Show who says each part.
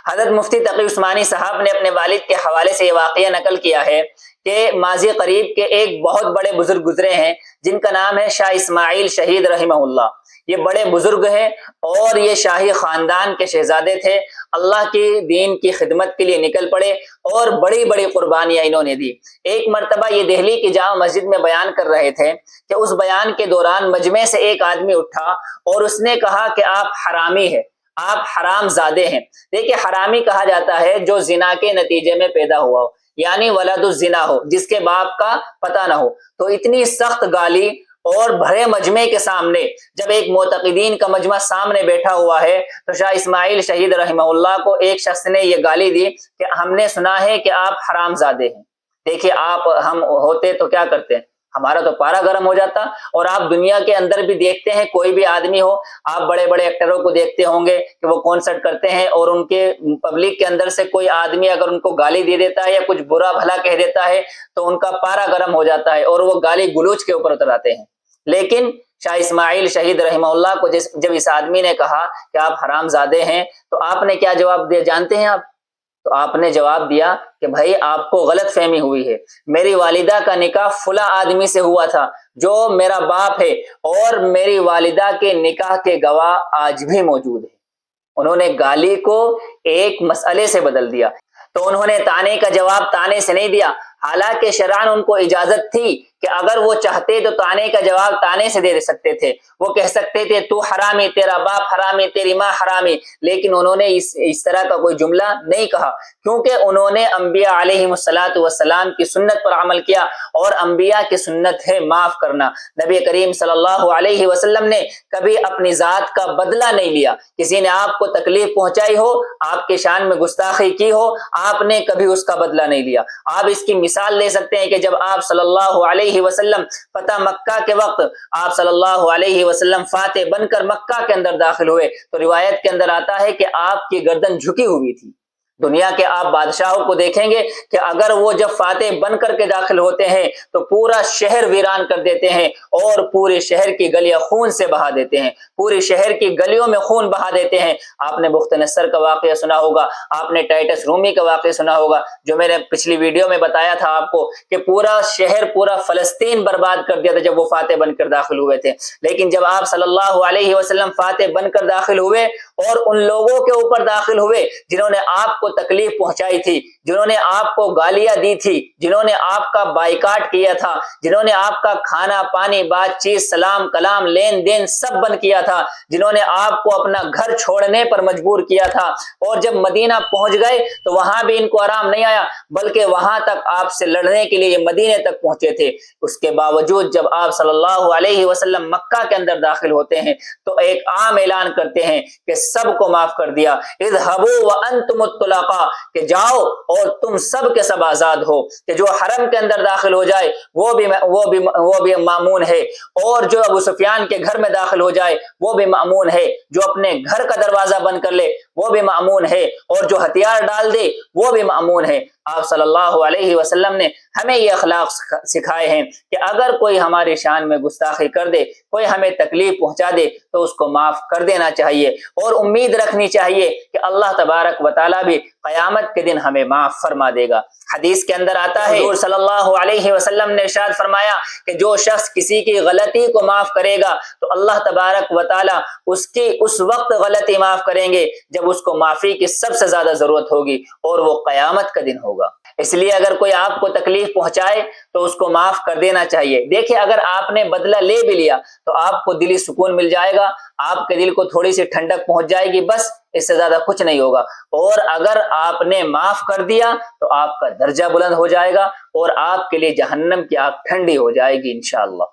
Speaker 1: حضرت مفتی تقی عثمانی صاحب نے اپنے والد کے حوالے سے یہ واقعہ نقل کیا ہے کہ ماضی قریب کے ایک بہت بڑے بزرگ گزرے ہیں جن کا نام ہے شاہ اسماعیل شہید رحمہ اللہ۔ یہ بڑے بزرگ ہیں اور یہ شاہی خاندان کے شہزادے تھے، اللہ کی دین کی خدمت کے لیے نکل پڑے اور بڑی بڑی قربانیاں انہوں نے دی۔ ایک مرتبہ یہ دہلی کی جامع مسجد میں بیان کر رہے تھے کہ اس بیان کے دوران مجمع سے ایک آدمی اٹھا اور اس نے کہا کہ آپ حرامی ہیں، آپ حرام زادے ہیں۔ دیکھیں، حرامی کہا جاتا ہے جو زنا کے نتیجے میں پیدا ہوا ہو، یعنی ولد الزنا ہو، جس کے باپ کا پتہ نہ ہو۔ تو اتنی سخت گالی اور بھرے مجمع کے سامنے، جب ایک معتقدین کا مجمع سامنے بیٹھا ہوا ہے تو شاہ اسماعیل شہید رحمہ اللہ کو ایک شخص نے یہ گالی دی کہ ہم نے سنا ہے کہ آپ حرام زادے ہیں۔ دیکھیے، ہم ہوتے تو کیا کرتے ہیں، ہمارا تو پارا گرم ہو جاتا۔ اور آپ دنیا کے اندر بھی دیکھتے ہیں، کوئی بھی آدمی ہو، آپ بڑے بڑے ایکٹروں کو دیکھتے ہوں گے کہ وہ کانسرٹ کرتے ہیں اور ان کے پبلک کے اندر سے کوئی آدمی اگر ان کو گالی دے دیتا ہے یا کچھ برا بھلا کہہ دیتا ہے تو ان کا پارا گرم ہو جاتا ہے اور وہ گالی گلوچ کے اوپر اتر آتے ہیں۔ لیکن شاہ اسماعیل شہید رحمہ اللہ کو جب اس آدمی نے کہا کہ آپ حرام زادے ہیں تو آپ نے کیا جواب دیا جانتے ہیں آپ؟ تو آپ نے جواب دیا کہ بھائی آپ کو غلط فہمی ہوئی ہے، میری والدہ کا نکاح فلاں آدمی سے ہوا تھا جو میرا باپ ہے، اور میری والدہ کے نکاح کے گواہ آج بھی موجود ہیں۔ انہوں نے گالی کو ایک مسئلے سے بدل دیا۔ تو انہوں نے تانے کا جواب تانے سے نہیں دیا، حالانکہ شرعاً ان کو اجازت تھی کہ اگر وہ چاہتے تو تانے کا جواب تانے سے دے سکتے تھے، وہ کہہ سکتے تھے تو حرامی، تیرا باپ حرامی، تیری ماں حرامی، لیکن انہوں نے اس طرح کا کوئی جملہ نہیں کہا، کیونکہ انہوں نے انبیاء علیہم السلام کی سنت پر عمل کیا، اور انبیاء کی سنت ہے معاف کرنا۔ نبی کریم صلی اللہ علیہ وسلم نے کبھی اپنی ذات کا بدلہ نہیں لیا۔ کسی نے آپ کو تکلیف پہنچائی ہو، آپ کے شان میں گستاخی کی ہو، آپ نے کبھی اس کا بدلہ نہیں لیا۔ آپ اس کی مثال لے سکتے ہیں کہ جب آپ صلی اللہ علیہ وسلم فتح مکہ کے وقت آپ صلی اللہ علیہ وسلم فاتح بن کر مکہ کے اندر داخل ہوئے تو روایت کے اندر آتا ہے کہ آپ کی گردن جھکی ہوئی تھی۔ دنیا کے آپ بادشاہوں کو دیکھیں گے کہ اگر وہ جب فاتح بن کر کے داخل ہوتے ہیں تو پورا شہر ویران کر دیتے ہیں اور پورے شہر کی گلیاں خون سے بہا دیتے ہیں، پورے شہر کی گلیوں میں خون بہا دیتے ہیں۔ آپ نے بخت نصر کا واقعہ سنا ہوگا، آپ نے ٹائٹس رومی کا واقعہ سنا ہوگا، جو میں نے پچھلی ویڈیو میں بتایا تھا آپ کو کہ پورا شہر، پورا فلسطین برباد کر دیا تھا جب وہ فاتح بن کر داخل ہوئے تھے۔ لیکن جب آپ صلی اللہ علیہ وسلم فاتح بن کر داخل ہوئے اور ان لوگوں کے اوپر داخل ہوئے جنہوں نے آپ کو تکلیف پہنچائی تھی، جنہوں نے آپ کو گالیاں دی تھی، جنہوں نے آپ کا بائیکاٹ کیا تھا، جنہوں نے آپ کا کھانا پانی بات چیت سلام کلام لین دین سب بند کیا تھا، جنہوں نے آپ کو اپنا گھر چھوڑنے پر مجبور کیا تھا، اور جب مدینہ پہنچ گئے تو وہاں بھی ان کو آرام نہیں آیا، بلکہ وہاں تک آپ سے لڑنے کے لیے یہ مدینے تک پہنچے تھے۔ اس کے باوجود جب آپ صلی اللہ علیہ وسلم مکہ کے اندر داخل ہوتے ہیں تو ایک عام اعلان کرتے ہیں کہ سب کو معاف کر دیا، اذهبوا وانتم الطلقاء، کہ جاؤ اور تم سب کے سب آزاد ہو، کہ جو حرم کے اندر داخل ہو جائے وہ بھی مامون ہے، اور جو ابو سفیان کے گھر میں داخل ہو جائے وہ بھی مامون ہے، جو اپنے گھر کا دروازہ بند کر لے وہ بھی مامون ہے، اور جو ہتھیار ڈال دے وہ بھی مامون ہے۔ آپ صلی اللہ علیہ وسلم نے ہمیں یہ اخلاق سکھائے ہیں کہ اگر کوئی ہماری شان میں گستاخی کر دے، کوئی ہمیں تکلیف پہنچا دے تو اس کو معاف کر دینا چاہیے، اور امید رکھنی چاہیے کہ اللہ تبارک و تعالیٰ بھی قیامت کے دن ہمیں معاف فرما دے گا۔ حدیث کے اندر آتا ہے حضور صلی اللہ علیہ وسلم نے ارشاد فرمایا کہ جو شخص کسی کی غلطی کو معاف کرے گا تو اللہ تبارک و تعالیٰ اس کی اس وقت غلطی معاف کریں گے جب اس کو معافی کی سب سے زیادہ ضرورت ہوگی، اور وہ قیامت کا دن ہوگا۔ اس لیے اگر کوئی آپ کو تکلیف پہنچائے تو اس کو معاف کر دینا چاہیے۔ دیکھیں، اگر آپ نے بدلہ لے بھی لیا تو آپ کو دلی سکون مل جائے گا، آپ کے دل کو تھوڑی سی ٹھنڈک پہنچ جائے گی، بس اس سے زیادہ کچھ نہیں ہوگا۔ اور اگر آپ نے معاف کر دیا تو آپ کا درجہ بلند ہو جائے گا اور آپ کے لیے جہنم کی آگ ٹھنڈی ہو جائے گی انشاءاللہ۔